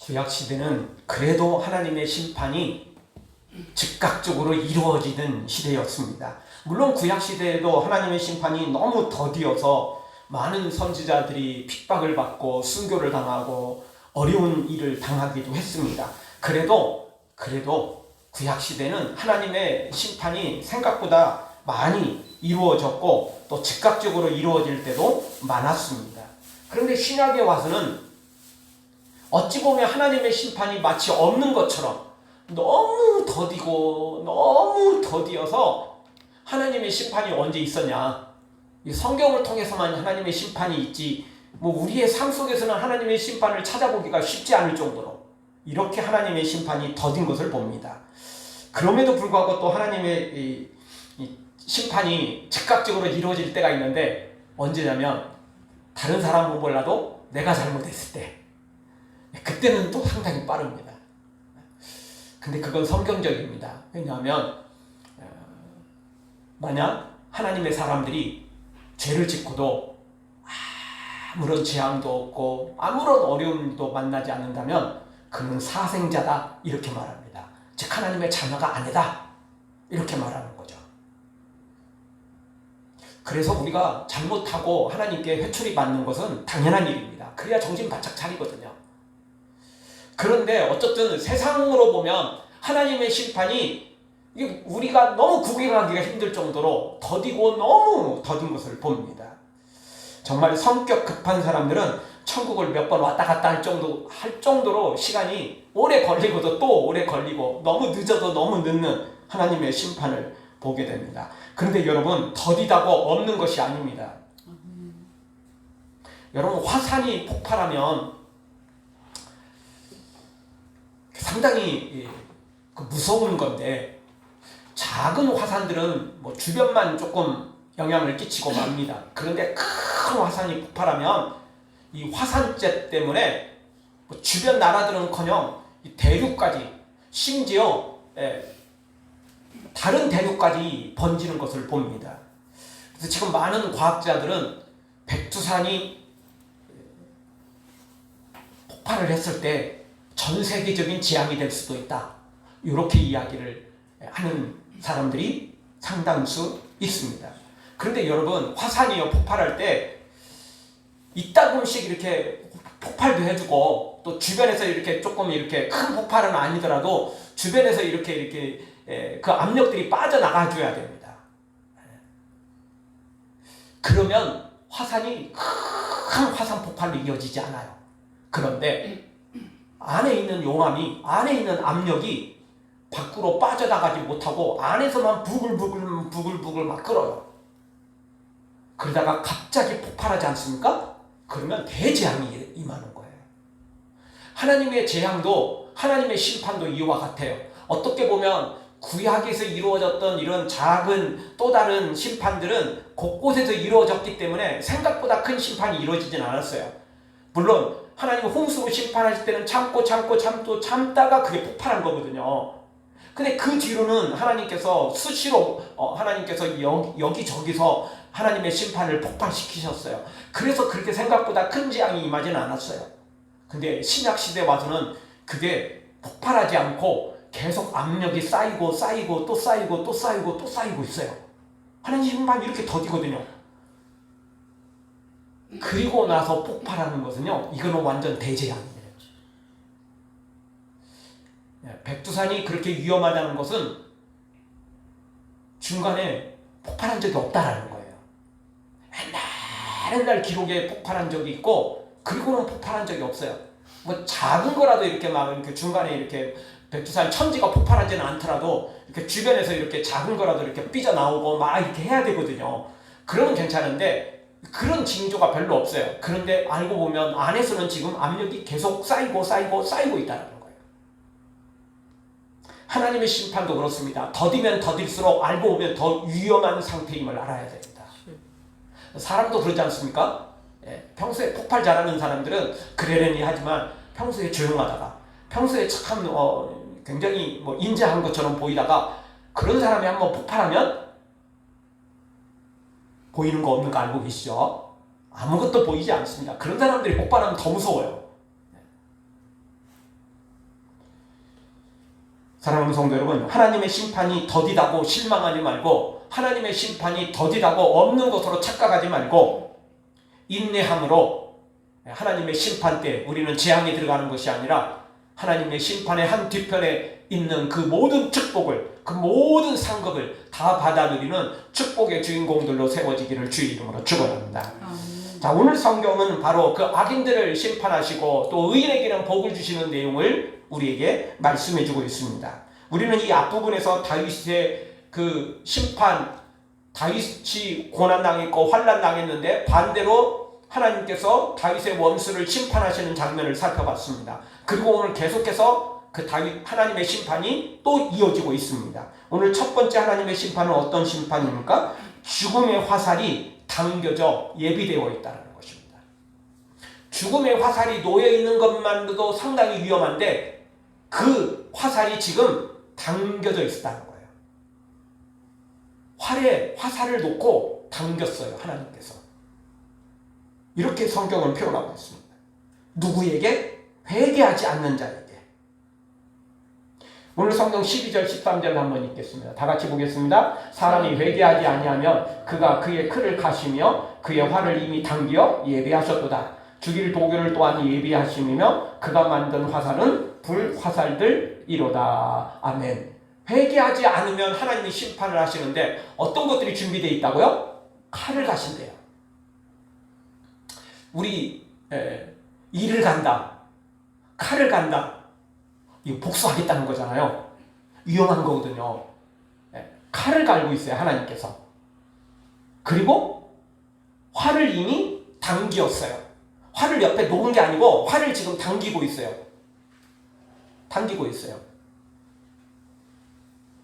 구약시대는 그래도 하나님의 심판이 즉각적으로 이루어지는 시대였습니다. 물론 구약시대에도 하나님의 심판이 너무 더디어서 많은 선지자들이 핍박을 받고 순교를 당하고 어려운 일을 당하기도 했습니다. 그래도 구약시대는 하나님의 심판이 생각보다 많이 이루어졌고 또 즉각적으로 이루어질 때도 많았습니다. 그런데 신약에 와서는 어찌 보면 하나님의 심판이 마치 없는 것처럼 너무 더디고 너무 더디어서 하나님의 심판이 언제 있었냐, 이 성경을 통해서만 하나님의 심판이 있지 우리의 삶 속에서는 하나님의 심판을 찾아보기가 쉽지 않을 정도로 이렇게 하나님의 심판이 더딘 것을 봅니다. 그럼에도 불구하고 또 하나님의 이 심판이 즉각적으로 이루어질 때가 있는데 언제냐면 다른 사람은 몰라도 내가 잘못했을 때, 그때는 또 상당히 빠릅니다. 근데 그건 성경적입니다. 왜냐하면 만약 하나님의 사람들이 죄를 짓고도 아무런 재앙도 없고 아무런 어려움도 만나지 않는다면 그는 사생자다 이렇게 말합니다. 즉 하나님의 자녀가 아니다 이렇게 말하는 거죠. 그래서 우리가 잘못하고 하나님께 회초리 맞는 것은 당연한 일입니다. 그래야 정신 바짝 차리거든요. 그런데 어쨌든 세상으로 보면 하나님의 심판이 우리가 너무 구경하기가 힘들 정도로 더디고 너무 더딘 것을 봅니다. 정말 성격 급한 사람들은 천국을 몇 번 왔다 갔다 할 정도로 시간이 오래 걸리고도 또 오래 걸리고 너무 늦어도 너무 늦는 하나님의 심판을 보게 됩니다. 그런데 여러분, 더디다고 없는 것이 아닙니다. 여러분, 화산이 폭발하면 상당히 무서운 건데 작은 화산들은 주변만 조금 영향을 끼치고 맙니다. 그런데 큰 화산이 폭발하면 이 화산재 때문에 주변 나라들은커녕 대륙까지, 심지어 다른 대륙까지 번지는 것을 봅니다. 그래서 지금 많은 과학자들은 백두산이 폭발을 했을 때 전 세계적인 재앙이 될 수도 있다, 이렇게 이야기를 하는 사람들이 상당수 있습니다. 그런데 여러분, 화산이요 폭발할 때 이따금씩 이렇게 폭발도 해주고 또 주변에서 이렇게 조금 이렇게 큰 폭발은 아니더라도 주변에서 이렇게 그 압력들이 빠져나가 줘야 됩니다. 그러면 화산이 큰 화산 폭발로 이어지지 않아요. 그런데 안에 있는 용암이, 안에 있는 압력이 밖으로 빠져나가지 못하고 안에서만 부글부글 막 끓어요. 그러다가 갑자기 폭발하지 않습니까? 그러면 대재앙이 임하는 거예요. 하나님의 재앙도 하나님의 심판도 이와 같아요. 어떻게 보면 구약에서 이루어졌던 이런 작은 또 다른 심판들은 곳곳에서 이루어졌기 때문에 생각보다 큰 심판이 이루어지진 않았어요. 물론 하나님 홍수로 심판하실 때는 참다가 그게 폭발한 거거든요. 근데 그 뒤로는 하나님께서 수시로 하나님께서 여기저기서 하나님의 심판을 폭발시키셨어요. 그래서 그렇게 생각보다 큰 재앙이 임하지는 않았어요. 근데 신약시대 와서는 그게 폭발하지 않고 계속 압력이 쌓이고 또 쌓이고 있어요. 하나님 심판이 이렇게 더디거든요. 그리고 나서 폭발하는 것은요, 이거는 완전 대재앙이에요. 백두산이 그렇게 위험하다는 것은 중간에 폭발한 적이 없다라는 거예요. 옛날 기록에 폭발한 적이 있고 그리고는 폭발한 적이 없어요. 작은 거라도 이렇게 막 이렇게 중간에 이렇게 백두산 천지가 폭발하지는 않더라도 이렇게 주변에서 이렇게 작은 거라도 이렇게 삐져나오고 막 이렇게 해야 되거든요. 그러면 괜찮은데 그런 징조가 별로 없어요. 그런데 알고 보면 안에서는 지금 압력이 계속 쌓이고 있다는 거예요. 하나님의 심판도 그렇습니다. 더디면 더딜수록 알고 보면 더 위험한 상태임을 알아야 됩니다. 사람도 그러지 않습니까? 평소에 폭발 잘하는 사람들은 그러려니 하지만 평소에 조용하다가, 평소에 참 굉장히 인자한 것처럼 보이다가 그런 사람이 한번 폭발하면 보이는 거 없는 거 알고 계시죠? 아무것도 보이지 않습니다. 그런 사람들이 폭발하면 더 무서워요. 사랑하는 성도 여러분, 하나님의 심판이 더디다고 실망하지 말고, 하나님의 심판이 더디다고 없는 것으로 착각하지 말고, 인내함으로 하나님의 심판 때 우리는 재앙에 들어가는 것이 아니라 하나님의 심판의 한 뒤편에 있는 그 모든 축복을, 그 모든 상급을 다 받아 누리는 축복의 주인공들로 세워지기를 주의 이름으로 축원합니다. 자, 오늘 성경은 바로 그 악인들을 심판하시고 또 의인에게는 복을 주시는 내용을 우리에게 말씀해 주고 있습니다. 우리는 이 앞부분에서 다윗의 그 심판, 다윗이 고난당했고 환난당했는데 반대로 하나님께서 다윗의 원수를 심판하시는 장면을 살펴봤습니다. 그리고 오늘 계속해서 그 다윗 하나님의 심판이 또 이어지고 있습니다. 오늘 첫 번째 하나님의 심판은 어떤 심판입니까? 죽음의 화살이 당겨져 예비되어 있다는 것입니다. 죽음의 화살이 놓여 있는 것만으로도 상당히 위험한데 그 화살이 지금 당겨져 있다는 거예요. 활에 화살을 놓고 당겼어요, 하나님께서. 이렇게 성경은 표현하고 있습니다. 누구에게? 회개하지 않는 자에게. 오늘 성경 12절 13절 한번 읽겠습니다. 다 같이 보겠습니다. 사람이 회개하지 아니하면 그가 그의 칼을 가시며 그의 활을 이미 당겨 예비하셨도다. 죽일 도구를 또한 예비하심이며 그가 만든 화살은 불화살들이로다. 아멘. 회개하지 않으면 하나님이 심판을 하시는데 어떤 것들이 준비되어 있다고요? 칼을 가신대요. 우리 일을 간다, 칼을 간다, 이거 복수하겠다는 거잖아요. 위험한 거거든요. 칼을 갈고 있어요, 하나님께서. 그리고 활을 이미 당기었어요. 활을 옆에 놓은 게 아니고 활을 지금 당기고 있어요. 당기고 있어요.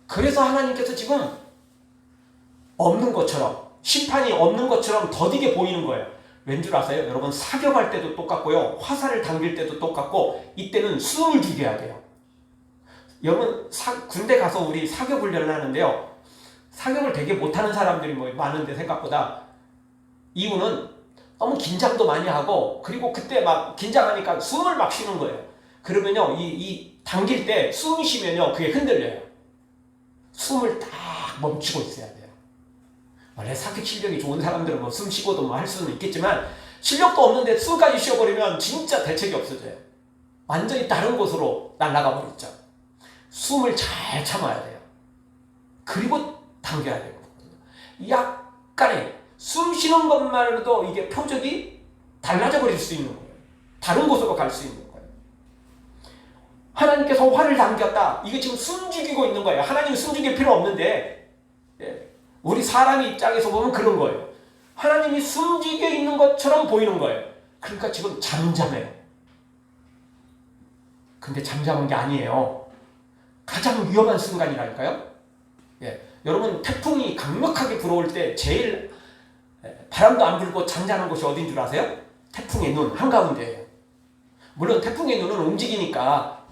그래서 하나님께서 지금 없는 것처럼, 심판이 없는 것처럼 더디게 보이는 거예요. 왠 줄 아세요? 여러분, 사격할 때도 똑같고요, 화살을 당길 때도 똑같고, 이때는 숨을 죽여야 돼요. 여러분, 군대 가서 우리 사격 훈련을 하는데요, 사격을 되게 못하는 사람들이 많은데 생각보다. 이유는 너무 긴장도 많이 하고, 그리고 그때 막 긴장하니까 숨을 막 쉬는 거예요. 그러면요, 이 당길 때 숨 쉬면요, 그게 흔들려요. 숨을 딱 멈추고 있어야 돼요. 원래 사격 실력이 좋은 사람들은 뭐 숨 쉬고도 뭐 할 수는 있겠지만, 실력도 없는데 숨까지 쉬어버리면 진짜 대책이 없어져요. 완전히 다른 곳으로 날아가 버렸죠. 숨을 잘 참아야 돼요. 그리고 당겨야 되거든요. 약간의 숨 쉬는 것만으로도 이게 표적이 달라져 버릴 수 있는 거예요. 다른 곳으로 갈 수 있는 거예요. 하나님께서 활을 당겼다. 이게 지금 숨죽이고 있는 거예요. 하나님 숨죽일 필요 없는데, 우리 사람의 입장에서 보면 그런 거예요. 하나님이 숨죽여 있는 것처럼 보이는 거예요. 그러니까 지금 잠잠해요. 근데 잠잠한 게 아니에요. 가장 위험한 순간이라니까요. 여러분, 태풍이 강력하게 불어올 때 제일 바람도 안 불고 잔잔한 곳이 어딘 줄 아세요? 태풍의 눈 한가운데예요. 물론 태풍의 눈은 움직이니까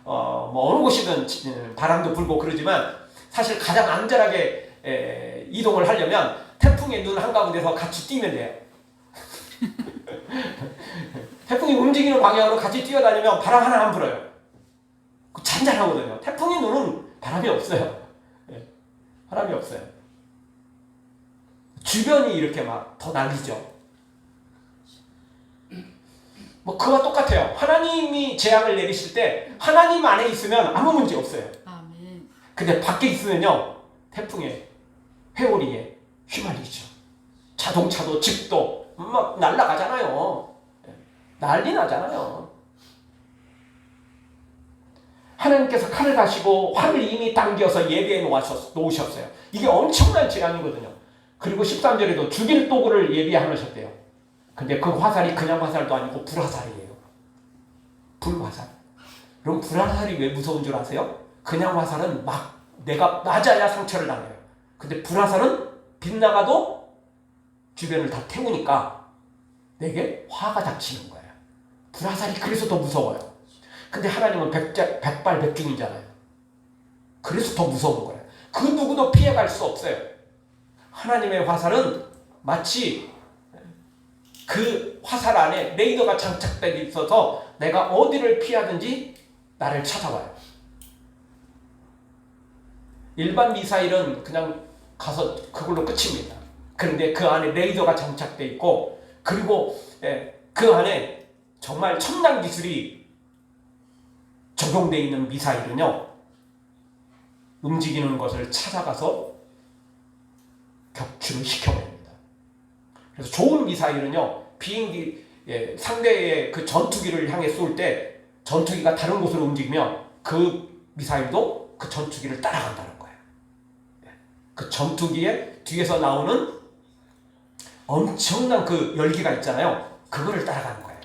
뭐 어느 곳이든 바람도 불고 그러지만, 사실 가장 안전하게 이동을 하려면 태풍의 눈 한가운데서 같이 뛰면 돼요. 태풍이 움직이는 방향으로 같이 뛰어다니면 바람 하나 안 불어요. 잔잔하거든요. 태풍의 눈은 바람이 없어요. 바람이 없어요. 주변이 이렇게 막 더 날리죠. 뭐 그와 똑같아요. 하나님이 재앙을 내리실 때 하나님 안에 있으면 아무 문제 없어요. 아멘. 근데 밖에 있으면요, 태풍에, 회오리에 휘말리죠. 자동차도 집도 막 날아가잖아요. 난리 나잖아요. 하나님께서 칼을 가시고 활을 이미 당겨서 예비해 놓으셨어요. 이게 엄청난 재앙이거든요. 그리고 13절에도 죽일 도구를 예비하셨대요. 근데 그 화살이 그냥 화살도 아니고 불화살이에요. 불화살. 그럼 불화살이 왜 무서운 줄 아세요? 그냥 화살은 막 내가 맞아야 상처를 당해요. 근데 불화살은 빗나가도 주변을 다 태우니까 내게 화가 닥치는 거예요. 불화살이 그래서 더 무서워요. 근데 하나님은 백발백중이잖아요. 그래서 더 무서운 거예요. 그 누구도 피해갈 수 없어요. 하나님의 화살은 마치 그 화살 안에 레이더가 장착되어 있어서 내가 어디를 피하든지 나를 찾아와요. 일반 미사일은 그냥 가서 그걸로 끝입니다. 그런데 그 안에 레이더가 장착돼 있고, 그리고 그 안에 정말 첨단 기술이 적용되어 있는 미사일은요, 움직이는 것을 찾아가서 격추를 시켜버립니다. 그래서 좋은 미사일은요, 비행기, 상대의 그 전투기를 향해 쏠 때 전투기가 다른 곳으로 움직이면 그 미사일도 그 전투기를 따라간다는 거예요. 그 전투기에 뒤에서 나오는 엄청난 그 열기가 있잖아요. 그거를 따라가는 거예요.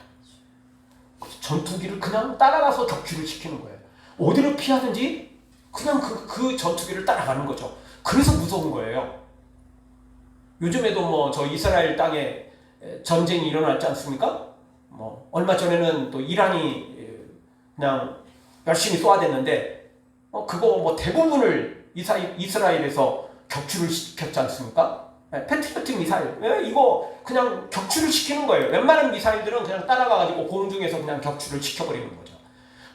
전투기를 그냥 따라가서 격추를 시키는 거예요. 어디로 피하든지 그냥 그 전투기를 따라가는 거죠. 그래서 무서운 거예요. 요즘에도 뭐 저 이스라엘 땅에 전쟁이 일어났지 않습니까? 뭐 얼마 전에는 또 이란이 그냥 열심히 쏘아댔는데 그거 뭐 대부분을 이스라엘에서 격추를 시켰지 않습니까? 패트리어트 미사일 이거 그냥 격추를 시키는 거예요. 웬만한 미사일들은 그냥 따라가가지고 공중에서 그냥 격추를 시켜버리는 거죠.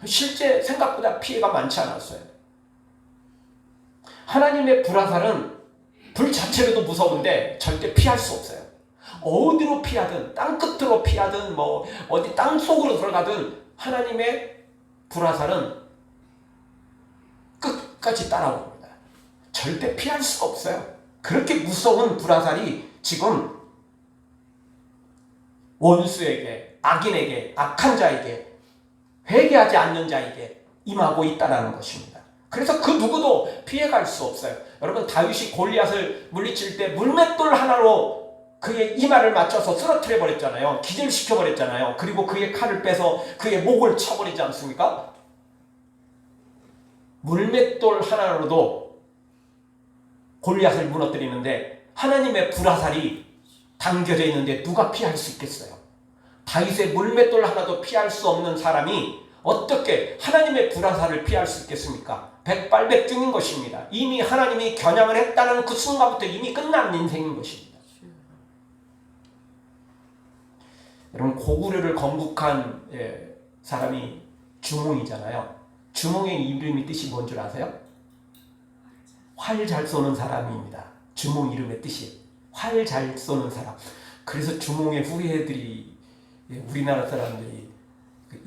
실제 생각보다 피해가 많지 않았어요. 하나님의 불화살은 불 자체로도 무서운데 절대 피할 수 없어요. 어디로 피하든 땅끝으로 피하든 뭐 어디 땅속으로 들어가든 하나님의 불화살은 끝까지 따라옵니다. 절대 피할 수가 없어요. 그렇게 무서운 불화살이 지금 원수에게, 악인에게, 악한 자에게, 회개하지 않는 자에게 임하고 있다는 것입니다. 그래서 그 누구도 피해갈 수 없어요. 여러분, 다윗이 골리앗을 물리칠 때 물맷돌 하나로 그의 이마를 맞춰서 쓰러뜨려 버렸잖아요. 기절시켜 버렸잖아요. 그리고 그의 칼을 빼서 그의 목을 쳐버리지 않습니까? 물맷돌 하나로도 골리앗을 무너뜨리는데 하나님의 불화살이 당겨져 있는데 누가 피할 수 있겠어요? 다윗의 물맷돌 하나도 피할 수 없는 사람이 어떻게 하나님의 불화살을 피할 수 있겠습니까? 백발백중인 것입니다. 이미 하나님이 겨냥을 했다는 그 순간부터 이미 끝난 인생인 것입니다. 여러분, 고구려를 건국한 사람이 주몽이잖아요. 주몽의 이름이 뜻이 뭔 줄 아세요? 활 잘 쏘는 사람입니다. 주몽 이름의 뜻이 활 잘 쏘는 사람. 그래서 주몽의 후예들이, 우리나라 사람들이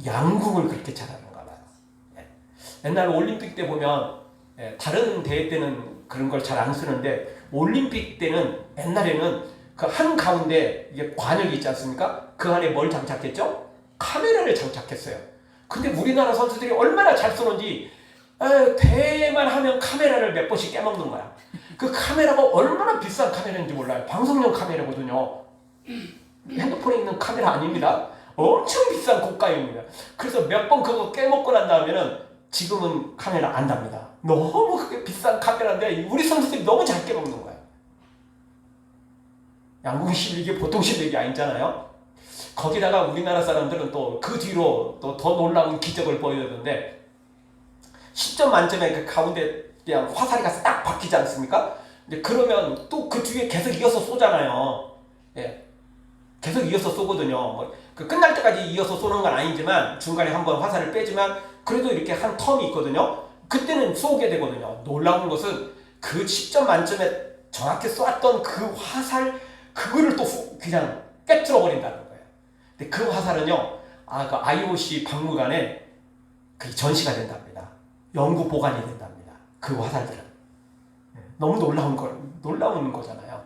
양궁을 그렇게 잘하는가 봐요. 옛날 올림픽 때 보면 다른 대회 때는 그런 걸 잘 안 쓰는데 올림픽 때는 옛날에는 그 한 가운데 이게 관역이 있지 않습니까? 그 안에 뭘 장착했죠? 카메라를 장착했어요. 근데 우리나라 선수들이 얼마나 잘 쏘는지 대회만 하면 카메라를 몇 번씩 깨먹는 거야. 그 카메라가 얼마나 비싼 카메라인지 몰라요. 방송용 카메라거든요. 핸드폰에 있는 카메라 아닙니다. 엄청 비싼 고가입니다. 그래서 몇 번 그거 깨먹고 난 다음에는 지금은 카메라 안 답니다. 너무 그게 비싼 카메라인데 우리 선수들이 너무 잘 깨먹는 거예요. 양궁 실력이 보통 실력이 아니잖아요. 거기다가 우리나라 사람들은 또 그 뒤로 또 더 놀라운 기적을 보여주는데 10점 만점에 그 가운데 그냥 화살이 가서 딱 박히지 않습니까? 근데 그러면 또 그 뒤에 계속 이어서 쏘잖아요. 계속 이어서 쏘거든요. 그 끝날 때까지 이어서 쏘는 건 아니지만 중간에 한번 화살을 빼지만 그래도 이렇게 한 텀이 있거든요. 그때는 쏘게 되거든요. 놀라운 것은 그 10점 만점에 정확히 쏘았던 그 화살 그거를 또 그냥 깨트려 버린다는 거예요. 근데 그 화살은요, 그 IOC 박물관에 그 전시가 된답니다. 연구 보관이 된답니다. 그 화살들은 너무 놀라운 거잖아요.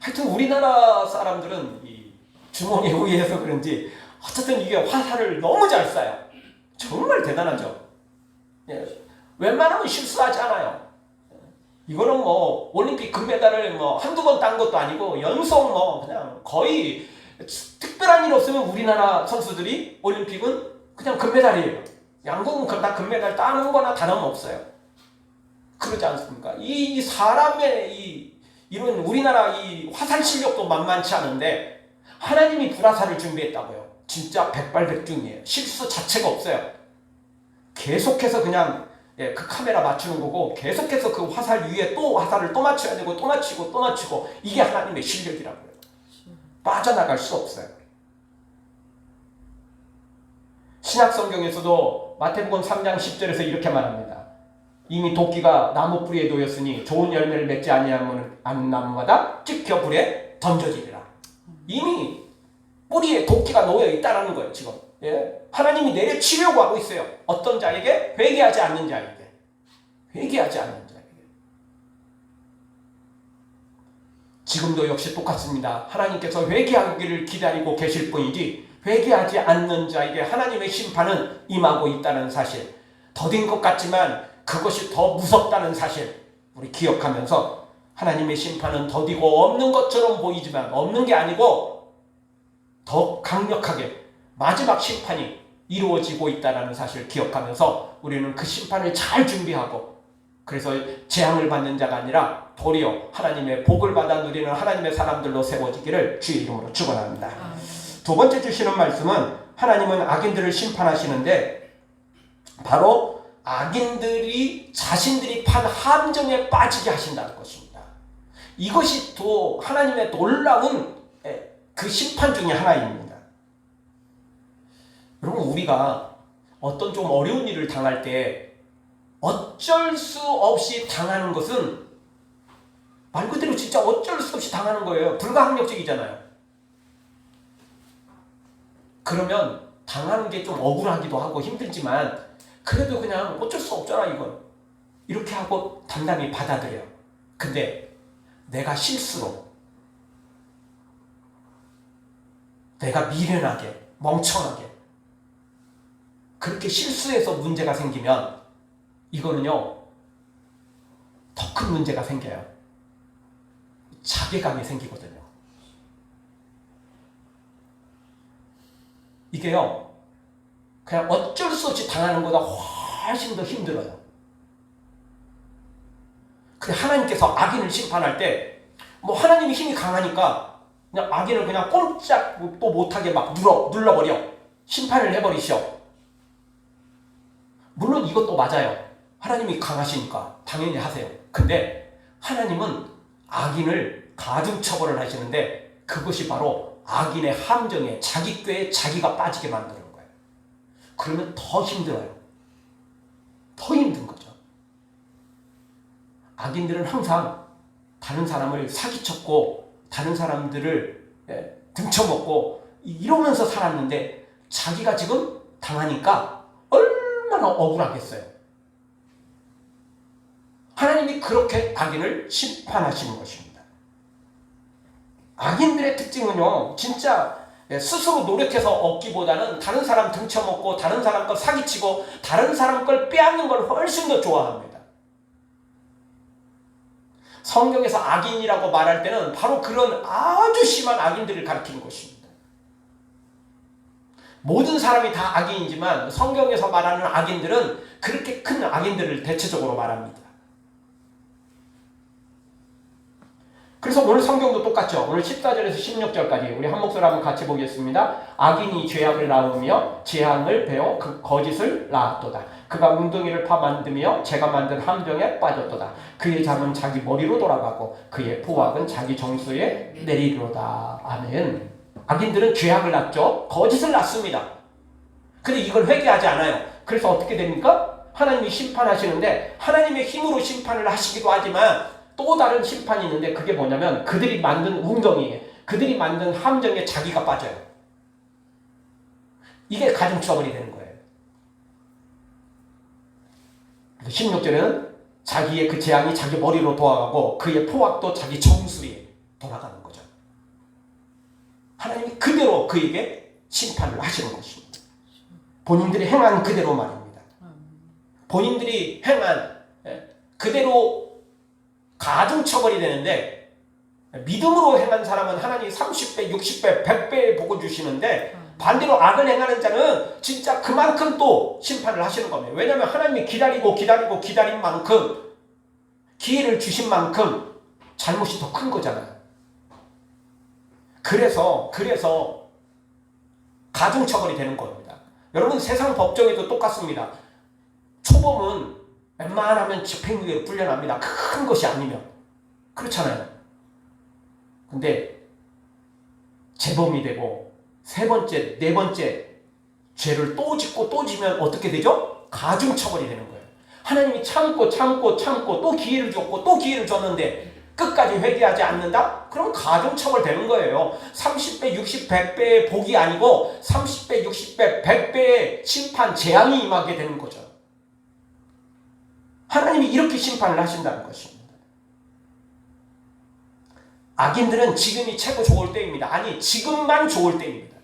하여튼 우리나라 사람들은 이 주몽에 의해서 그런지 어쨌든 이게 화살을 너무 잘 쏴요. 정말 대단하죠. 웬만하면 실수하지 않아요. 이거는 뭐 올림픽 금메달을 뭐 한두 번 딴 것도 아니고 연속 뭐 그냥 거의 특별한 일 없으면 우리나라 선수들이 올림픽은 그냥 금메달이에요. 양궁은 다 금메달 따는 거나 다름없어요. 그러지 않습니까? 이 사람의 이런 우리나라 이 화살 실력도 만만치 않은데 하나님이 불화살을 준비했다고요. 진짜 백발백중이에요. 실수 자체가 없어요. 계속해서 그냥 그 카메라 맞추는 거고 계속해서 그 화살 위에 또 화살을 또 맞춰야 되고 또 맞추고 또 맞추고 이게 하나님의 실력이라고요. 빠져나갈 수 없어요. 신약 성경에서도 마태복음 3장 10절에서 이렇게 말합니다. 이미 도끼가 나무 뿌리에 놓였으니 좋은 열매를 맺지 아니하는 나무마다 찍혀 불에 던져지리라. 이미 뿌리에 도끼가 놓여 있다는 거예요. 지금 하나님이 내려치려고 하고 있어요. 어떤 자에게? 회개하지 않는 자에게. 회개하지 않는 자에게. 지금도 역시 똑같습니다. 하나님께서 회개하기를 기다리고 계실 뿐이지 회개하지 않는 자에게 하나님의 심판은 임하고 있다는 사실, 더딘 것 같지만 그것이 더 무섭다는 사실 우리 기억하면서 하나님의 심판은 더디고 없는 것처럼 보이지만 없는 게 아니고 더 강력하게 마지막 심판이 이루어지고 있다는 사실을 기억하면서 우리는 그 심판을 잘 준비하고, 그래서 재앙을 받는 자가 아니라 도리어 하나님의 복을 받아 누리는 하나님의 사람들로 세워지기를 주의 이름으로 축원합니다. 두 번째 주시는 말씀은 하나님은 악인들을 심판하시는데 바로 악인들이 자신들이 판 함정에 빠지게 하신다는 것입니다. 이것이 또 하나님의 놀라운 그 심판 중에 하나입니다. 여러분, 우리가 어떤 좀 어려운 일을 당할 때 어쩔 수 없이 당하는 것은 말 그대로 진짜 어쩔 수 없이 당하는 거예요. 불가항력적이잖아요. 그러면 당하는 게 좀 억울하기도 하고 힘들지만 그래도 그냥 어쩔 수 없잖아 이건. 이렇게 하고 담담히 받아들여요. 근데 내가 실수로, 내가 미련하게, 멍청하게 그렇게 실수해서 문제가 생기면 이거는요 더 큰 문제가 생겨요. 자괴감이 생기거든요. 이게요 그냥 어쩔 수 없이 당하는 것보다 훨씬 더 힘들어요. 근데 하나님께서 악인을 심판할 때 뭐 하나님이 힘이 강하니까 그냥 악인을 그냥 꼼짝도 못하게 막 눌러버려 심판을 해버리셔. 물론 이것도 맞아요. 하나님이 강하시니까 당연히 하세요. 근데 하나님은 악인을 가중처벌을 하시는데 그것이 바로 악인의 함정에, 자기 꾀에 자기가 빠지게 만드는 거예요. 그러면 더 힘들어요. 더 힘든 거죠. 악인들은 항상 다른 사람을 사기쳤고 다른 사람들을 등쳐먹고 이러면서 살았는데 자기가 지금 당하니까 얼마나 억울하겠어요. 하나님이 그렇게 악인을 심판하시는 것입니다. 악인들의 특징은요 진짜 스스로 노력해서 얻기보다는 다른 사람 등쳐먹고 다른 사람 걸 사기치고 다른 사람 걸 빼앗는 걸 훨씬 더 좋아합니다. 성경에서 악인이라고 말할 때는 바로 그런 아주 심한 악인들을 가리키는 것입니다. 모든 사람이 다 악인이지만 성경에서 말하는 악인들은 그렇게 큰 악인들을 대체적으로 말합니다. 그래서 오늘 성경도 똑같죠. 오늘 14절에서 16절까지 우리 한 목소리 한번 같이 보겠습니다. 악인이 죄악을 낳으며 재앙을 베어 그 거짓을 낳았도다. 그가 웅덩이를 파 만들며 제가 만든 함정에 빠졌도다. 그의 잠은 자기 머리로 돌아가고 그의 포악은 자기 정수에 내리리로다. 아멘. 악인들은 죄악을 낳죠. 거짓을 낳습니다. 근데 이걸 회개하지 않아요. 그래서 어떻게 됩니까? 하나님이 심판하시는데 하나님의 힘으로 심판을 하시기도 하지만 또 다른 심판이 있는데 그게 뭐냐면 그들이 만든 웅덩이에, 그들이 만든 함정에 자기가 빠져요. 이게 가중처벌이 되는 거예요. 16절에는 자기의 그 재앙이 자기 머리로 돌아가고 그의 포악도 자기 정수리에 돌아가는 거죠. 하나님이 그대로 그에게 심판을 하시는 것입니다. 본인들이 행한 그대로 말입니다. 본인들이 행한 그대로 가중처벌이 되는데 믿음으로 행한 사람은 하나님이 30배, 60배, 100배의 복을 주시는데 반대로 악을 행하는 자는 진짜 그만큼 또 심판을 하시는 겁니다. 왜냐하면 하나님이 기다린 만큼 기회를 주신 만큼 잘못이 더 큰 거잖아요. 그래서 가중처벌이 되는 겁니다. 여러분 세상 법정에도 똑같습니다. 초범은 웬만하면 집행유예로 풀려납니다. 큰 것이 아니면. 그렇잖아요. 근데 재범이 되고 세 번째, 네 번째 죄를 또 짓고 또 지면 어떻게 되죠? 가중처벌이 되는 거예요. 하나님이 참고 또 기회를 줬고 또 기회를 줬는데 끝까지 회개하지 않는다? 그럼 가중처벌 되는 거예요. 30배, 60, 100배의 복이 아니고 30배, 60배, 100배의 심판, 재앙이 임하게 되는 거죠. 하나님이 이렇게 심판을 하신다는 것입니다. 악인들은 지금이 최고 좋을 때입니다. 아니, 지금만 좋을 때입니다.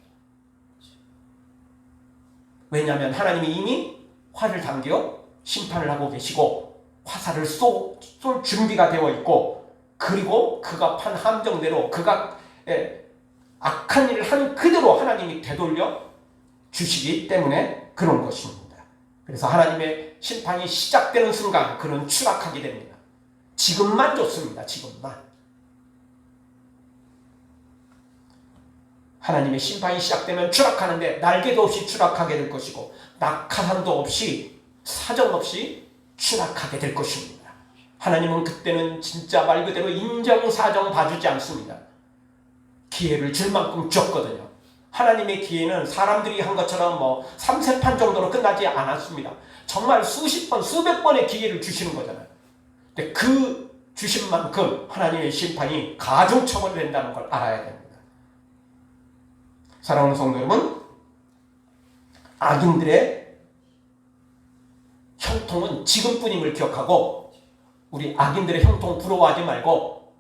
왜냐하면 하나님이 이미 활을 당겨 심판을 하고 계시고 화살을 쏠 준비가 되어 있고, 그리고 그가 판 함정대로 그가 악한 일을 한 그대로 하나님이 되돌려 주시기 때문에 그런 것입니다. 그래서 하나님의 심판이 시작되는 순간 그는 추락하게 됩니다. 지금만 좋습니다. 지금만. 하나님의 심판이 시작되면 추락하는데 날개도 없이 추락하게 될 것이고 낙하산도 없이 사정없이 추락하게 될 것입니다. 하나님은 그때는 진짜 말 그대로 인정사정 봐주지 않습니다. 기회를 줄 만큼 줬거든요. 하나님의 기회는 사람들이 한 것처럼 3세판 정도로 끝나지 않았습니다. 정말 수십 번, 수백 번의 기회를 주시는 거잖아요. 근데 그 주신 만큼 하나님의 심판이 가중처벌이 된다는 걸 알아야 됩니다. 사랑하는 성도 여러분, 악인들의 형통은 지금뿐임을 기억하고 우리 악인들의 형통 부러워하지 말고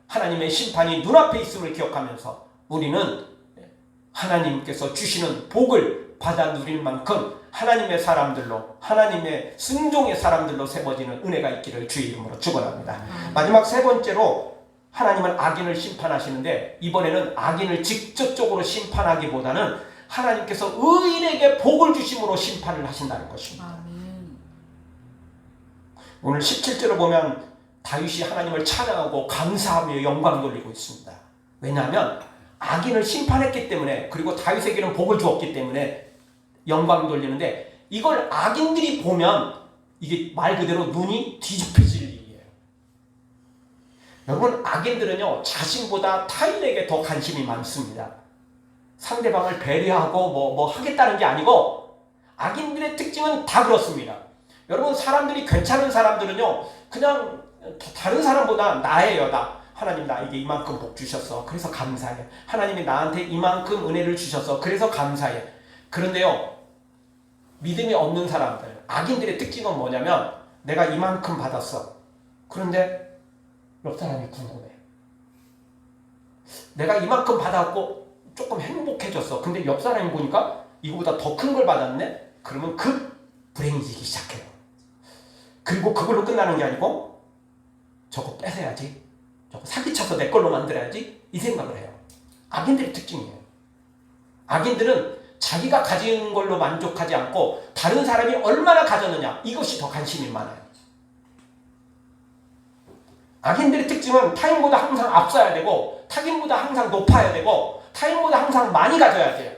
하나님의 심판이 눈앞에 있음을 기억하면서 우리는 하나님께서 주시는 복을 받아 누릴 만큼 하나님의 사람들로, 하나님의 순종의 사람들로 세워지는 은혜가 있기를 주의 이름으로 축원합니다. 마지막 세 번째로, 하나님은 악인을 심판하시는데 이번에는 악인을 직접적으로 심판하기보다는 하나님께서 의인에게 복을 주심으로 심판을 하신다는 것입니다. 오늘 17절을 보면 다윗이 하나님을 찬양하고 감사하며 영광 돌리고 있습니다. 왜냐하면 악인을 심판했기 때문에, 그리고 다윗에게는 복을 주었기 때문에 영광 돌리는데, 이걸 악인들이 보면 이게 말 그대로 눈이 뒤집혀질 일이에요. 여러분, 악인들은요 자신보다 타인에게 더 관심이 많습니다. 상대방을 배려하고 뭐 하겠다는 게 아니고, 악인들의 특징은 다 그렇습니다. 여러분, 사람들이 괜찮은 사람들은요 그냥 다른 사람보다 나예요. 하나님 나에게 이만큼 복 주셨어. 그래서 감사해. 하나님이 나한테 이만큼 은혜를 주셔서 그래서 감사해. 그런데요, 믿음이 없는 사람들, 악인들의 특징은 뭐냐면, 내가 이만큼 받았어. 그런데 옆 사람이 궁금해. 내가 이만큼 받았고 조금 행복해졌어. 근데 옆 사람이 보니까 이거보다 더 큰 걸 받았네? 그러면 급 불행해지기 시작해요. 그리고 그걸로 끝나는 게 아니고, 저거 뺏어야지, 저거 사기쳐서 내 걸로 만들어야지, 이 생각을 해요. 악인들의 특징이에요. 악인들은 자기가 가진 걸로 만족하지 않고 다른 사람이 얼마나 가졌느냐, 이것이 더 관심이 많아요. 악인들의 특징은 타인보다 항상 앞서야 되고, 타인보다 항상 높아야 되고, 타인보다 항상 많이 가져야 돼요.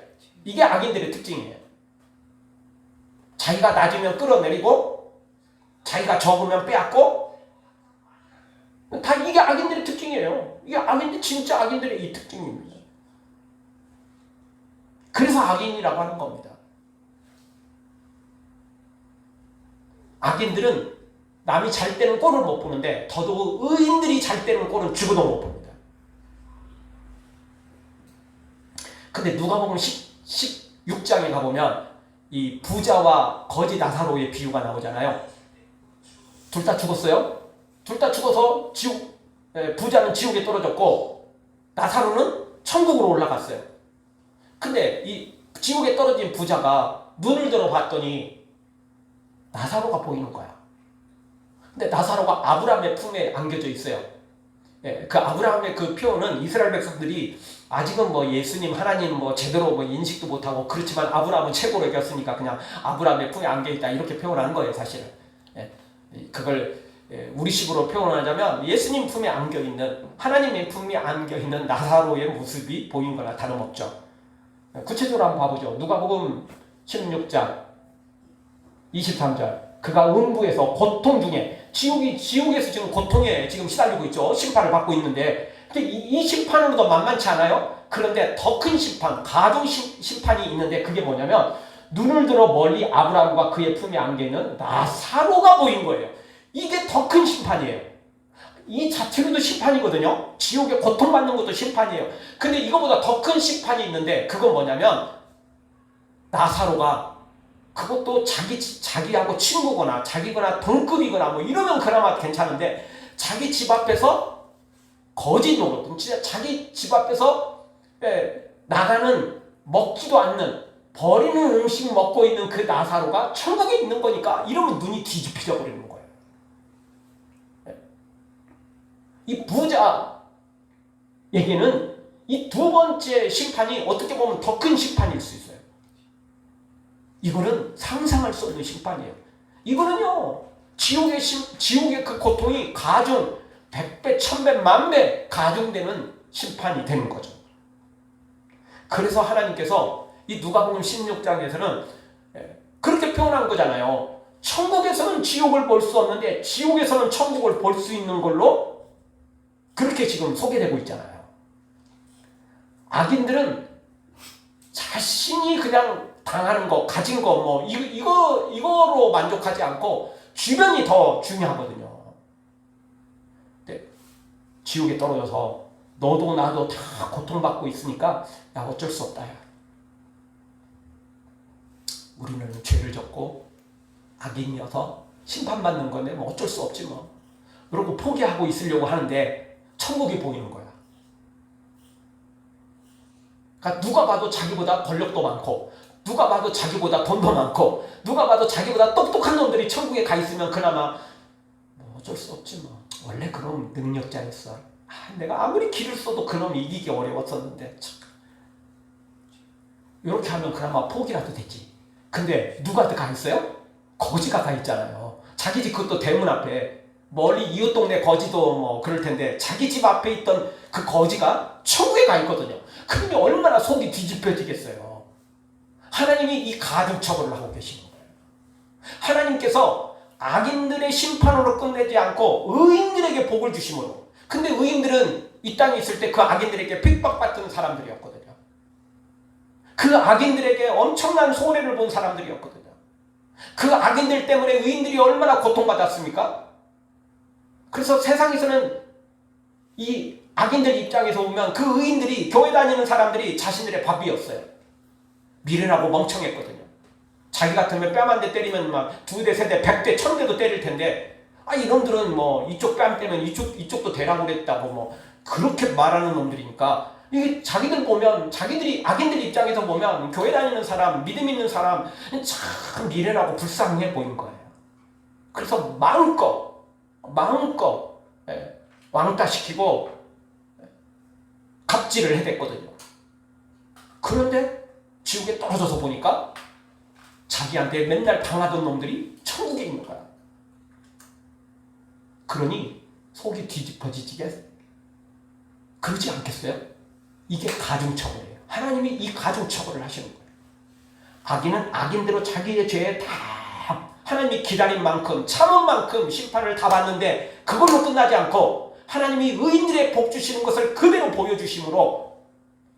이게 악인들의 특징이에요. 자기가 낮으면 끌어내리고 자기가 적으면 빼앗고, 다 이게 악인들의 특징이에요. 이게 악인들, 진짜 악인들의 이 특징입니다. 그래서 악인이라고 하는 겁니다. 악인들은 남이 잘 때는 꼴을 못 보는데 더더욱 의인들이 잘 때는 꼴은 죽어도 못 봅니다. 근데 누가복음 16장에 가보면 이 부자와 거지 나사로의 비유가 나오잖아요. 둘 다 죽었어요. 둘 다 죽어서 부자는 지옥에 떨어졌고 나사로는 천국으로 올라갔어요. 근데 이 지옥에 떨어진 부자가 눈을 들어 봤더니 나사로가 보이는 거야. 근데 나사로가 아브라함의 품에 안겨져 있어요. 그 아브라함의 그 표현은 이스라엘 백성들이 아직은 예수님, 하나님 제대로 인식도 못하고, 그렇지만 아브라함은 최고로 여겼으니까 그냥 아브라함의 품에 안겨있다, 이렇게 표현하는 거예요, 사실은. 그걸 우리식으로 표현하자면 예수님 품에 안겨있는, 하나님의 품에 안겨있는 나사로의 모습이 보인 거나 다름없죠. 구체적으로 한번 봐보죠. 누가복음 16장 23절. 그가 음부에서 고통 중에, 지옥에서 지금 고통에 지금 시달리고 있죠. 심판을 받고 있는데, 근데 이 심판으로도 만만치 않아요. 그런데 더 큰 심판, 가중 심판이 있는데, 그게 뭐냐면 눈을 들어 멀리 아브라함과 그의 품에 안겨있는 나사로가 보인 거예요. 이게 더 큰 심판이에요. 이 자체로도 심판이거든요. 지옥에 고통받는 것도 심판이에요. 근데 이거보다 더 큰 심판이 있는데 그건 뭐냐면 나사로가 그것도 자기하고 친구거나 자기거나 동급이거나 뭐 이러면 그나마 괜찮은데 자기 집 앞에서 거짓 노릇, 진짜 자기 집 앞에서 나가는 먹지도 않는 버리는 음식 먹고 있는 그 나사로가 천국에 있는 거니까 이러면 눈이 뒤집혀져 버리는 거예요. 이 부자에게는 이 두 번째 심판이 어떻게 보면 더 큰 심판일 수 있어요. 이거는 상상할 수 없는 심판이에요. 이거는요, 지옥의 그 고통이 가중, 100배, 1000배, 10,000배 가중되는 심판이 되는 거죠. 그래서 하나님께서 이 누가복음 16장에서는 그렇게 표현한 거잖아요. 천국에서는 지옥을 볼 수 없는데 지옥에서는 천국을 볼 수 있는 걸로 그렇게 지금 소개되고 있잖아요. 악인들은 자신이 그냥 당하는 거, 가진 거, 뭐, 이거로 만족하지 않고 주변이 더 중요하거든요. 근데 지옥에 떨어져서 너도 나도 다 고통받고 있으니까 야, 어쩔 수 없다. 야. 우리는 죄를 졌고 악인이어서 심판받는 건데 뭐 어쩔 수 없지 뭐. 그러고 포기하고 있으려고 하는데 천국이 보이는 거야. 그러니까 누가 봐도 자기보다 권력도 많고 누가 봐도 자기보다 돈도 많고 누가 봐도 자기보다 똑똑한 놈들이 천국에 가 있으면 그나마 뭐 어쩔 수 없지 뭐. 원래 그놈 능력자였어. 내가 아무리 길을 써도 그놈 이기기 어려웠었는데 참. 이렇게 하면 그나마 포기라도 되지. 근데 누가 가 있어요? 거지가 가 있잖아요. 자기 집 그것도 대문 앞에 멀리 이웃 동네 거지도 뭐 그럴 텐데 자기 집 앞에 있던 그 거지가 천국에 가 있거든요. 그러니 얼마나 속이 뒤집혀지겠어요. 하나님이 이 가중 처벌을 하고 계시는 거예요. 하나님께서 악인들의 심판으로 끝내지 않고 의인들에게 복을 주심으로. 근데 의인들은 이 땅에 있을 때 그 악인들에게 핍박받던 사람들이었거든요. 그 악인들에게 엄청난 손해를 본 사람들이었거든요. 그 악인들 때문에 의인들이 얼마나 고통받았습니까? 그래서 세상에서는 이 악인들 입장에서 보면 그 의인들이 교회 다니는 사람들이 자신들의 밥이었어요. 미련하고 멍청했거든요. 자기 같으면 뺨 한 대 때리면 막 2대, 3대, 100대, 1000대도 때릴 텐데 이놈들은 뭐 이쪽 뺨 때면 이쪽도 대라고 그랬다고 뭐 그렇게 말하는 놈들이니까 이게 자기들 보면 자기들이 악인들 입장에서 보면 교회 다니는 사람, 믿음 있는 사람 참 미련하고 불쌍해 보이는 거예요. 그래서 마음껏 왕따시키고 갑질을 해댔거든요. 그런데 지옥에 떨어져서 보니까 자기한테 맨날 당하던 놈들이 천국에 있는 거야. 그러니 속이 뒤집어지게 그러지 않겠어요? 이게 가중처벌이에요. 하나님이 이 가중처벌을 하시는 거예요. 악인은 악인대로 자기의 죄에 다 하나님이 기다린 만큼 참은 만큼 심판을 다 받는데 그걸로 끝나지 않고 하나님이 의인들의 복 주시는 것을 그대로 보여주심으로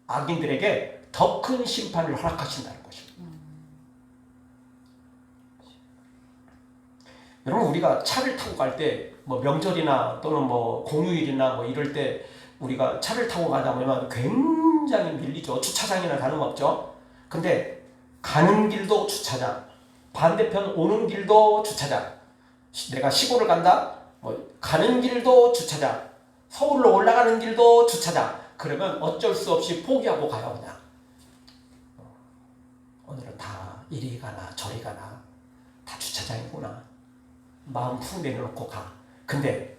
악인들에게 더 큰 심판을 허락하신다는 것입니다. 여러분 우리가 차를 타고 갈 때 뭐 명절이나 또는 뭐 공휴일이나 뭐 이럴 때 우리가 차를 타고 가다 보면 굉장히 밀리죠. 주차장이나 다름없죠. 근데 가는 길도 주차장, 반대편 오는 길도 주차장. 내가 시골을 간다? 뭐 가는 길도 주차장, 서울로 올라가는 길도 주차장. 그러면 어쩔 수 없이 포기하고 가요. 그냥 오늘은 다 이리 가나 저리 가나 다 주차장이구나. 마음 푹 내려놓고 가. 근데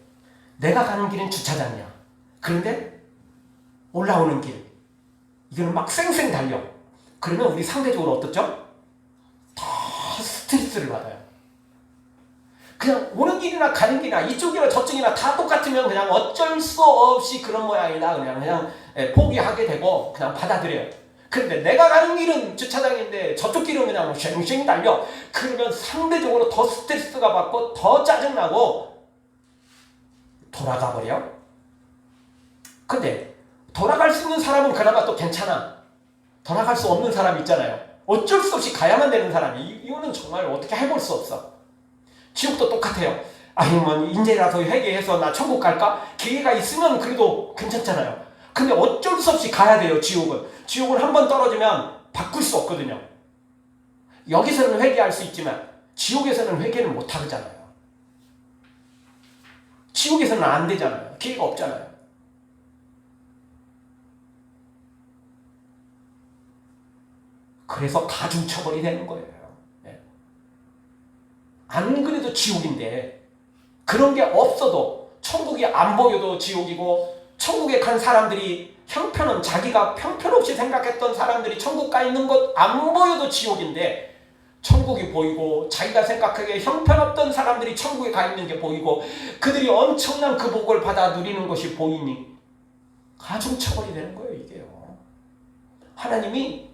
내가 가는 길은 주차장이야. 그런데 올라오는 길 이거는 막 쌩쌩 달려. 그러면 우리 상대적으로 어떻죠? 더 스트레스를 받아요. 그냥 오는 길이나 가는 길이나 이쪽이나 저쪽이나 다 똑같으면 그냥 어쩔 수 없이 그런 모양이다. 그냥 포기하게 되고 그냥 받아들여요. 그런데 내가 가는 길은 주차장인데 저쪽 길은 그냥 쉥쉥 달려. 그러면 상대적으로 더 스트레스가 받고 더 짜증나고 돌아가 버려. 근데 돌아갈 수 있는 사람은 그나마 또 괜찮아. 돌아갈 수 없는 사람 있잖아요. 어쩔 수 없이 가야만 되는 사람이 이거는 정말 어떻게 해볼 수 없어. 지옥도 똑같아요. 아니 뭐 인제라도 회개해서 나 천국 갈까? 기회가 있으면 그래도 괜찮잖아요. 근데 어쩔 수 없이 가야 돼요. 지옥은 한 번 떨어지면 바꿀 수 없거든요. 여기서는 회개할 수 있지만 지옥에서는 회개를 못 하잖아요. 지옥에서는 안 되잖아요. 기회가 없잖아요. 그래서 가중처벌이 되는 거예요. 안 그래도 지옥인데 그런 게 없어도 천국이 안 보여도 지옥이고 천국에 간 사람들이 자기가 형편없이 생각했던 사람들이 천국 가 있는 것 안 보여도 지옥인데 천국이 보이고 자기가 생각하기에 형편없던 사람들이 천국에 가 있는 게 보이고 그들이 엄청난 그 복을 받아 누리는 것이 보이니 가중처벌이 되는 거예요. 이게요. 하나님이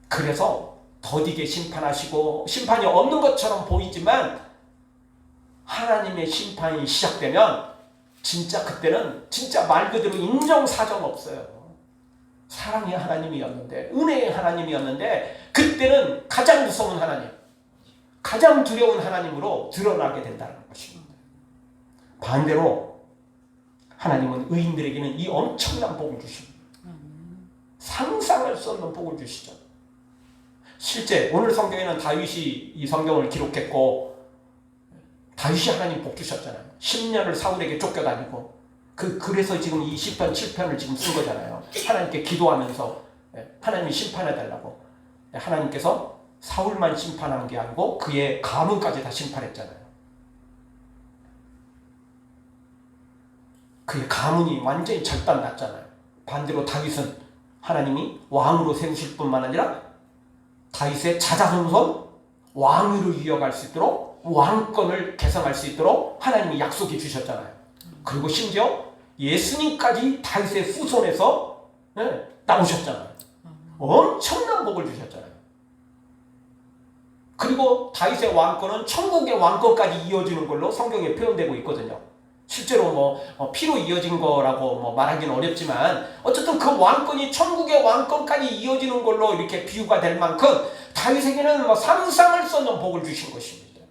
그래서 더디게 심판하시고 심판이 없는 것처럼 보이지만 하나님의 심판이 시작되면 진짜 그때는 진짜 말 그대로 인정사정 없어요. 사랑의 하나님이었는데 은혜의 하나님이었는데 그때는 가장 무서운 하나님, 가장 두려운 하나님으로 드러나게 된다는 것입니다. 반대로 하나님은 의인들에게는 이 엄청난 복을 주십니다. 상상할 수 없는 복을 주시죠. 실제 오늘 성경에는 다윗이 이 성경을 기록했고 다윗이 하나님 복 주셨잖아요. 10년을 사울에게 쫓겨다니고 그래서 지금 이 10편 7편을 지금 쓴 거잖아요. 하나님께 기도하면서 하나님이 심판해달라고. 하나님께서 사울만 심판한 게 아니고 그의 가문까지 다 심판했잖아요. 그의 가문이 완전히 절단났잖아요. 반대로 다윗은 하나님이 왕으로 세우실 뿐만 아니라 다윗의 자자손손 왕위로 이어갈 수 있도록 왕권을 개성할 수 있도록 하나님이 약속해 주셨잖아요. 그리고 심지어 예수님까지 다윗의 후손에서 나오셨잖아요. 엄청난 복을 주셨잖아요. 그리고 다윗의 왕권은 천국의 왕권까지 이어지는 걸로 성경에 표현되고 있거든요. 실제로 피로 이어진 거라고 말하기는 어렵지만 어쨌든 그 왕권이 천국의 왕권까지 이어지는 걸로 이렇게 비유가 될 만큼 다윗에게는 상상할 수 없는 복을 주신 것입니다.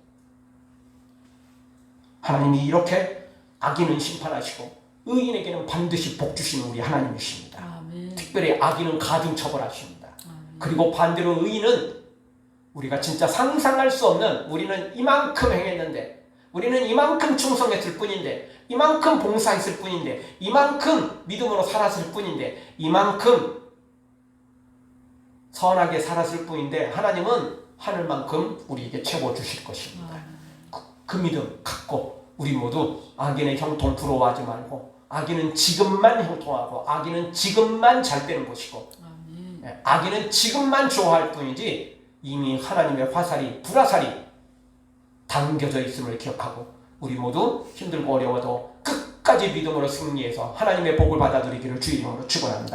하나님이 이렇게 악인은 심판하시고 의인에게는 반드시 복 주시는 우리 하나님이십니다. 아멘. 특별히 악인은 가중처벌하십니다. 아멘. 그리고 반대로 의인은 우리가 진짜 상상할 수 없는 우리는 이만큼 행했는데 우리는 이만큼 충성했을 뿐인데 이만큼 봉사했을 뿐인데 이만큼 믿음으로 살았을 뿐인데 이만큼 선하게 살았을 뿐인데 하나님은 하늘만큼 우리에게 채워 주실 것입니다. 그 믿음 갖고 우리 모두 악인의 형통 부러워하지 말고 악인은 지금만 형통하고 악인은 지금만 잘 되는 것이고 악인은 지금만 좋아할 뿐이지 이미 하나님의 화살이 불화살이 당겨져 있음을 기억하고 우리 모두 힘들고 어려워도 끝까지 믿음으로 승리해서 하나님의 복을 받아 누리기를 주의 이름으로 축원합니다.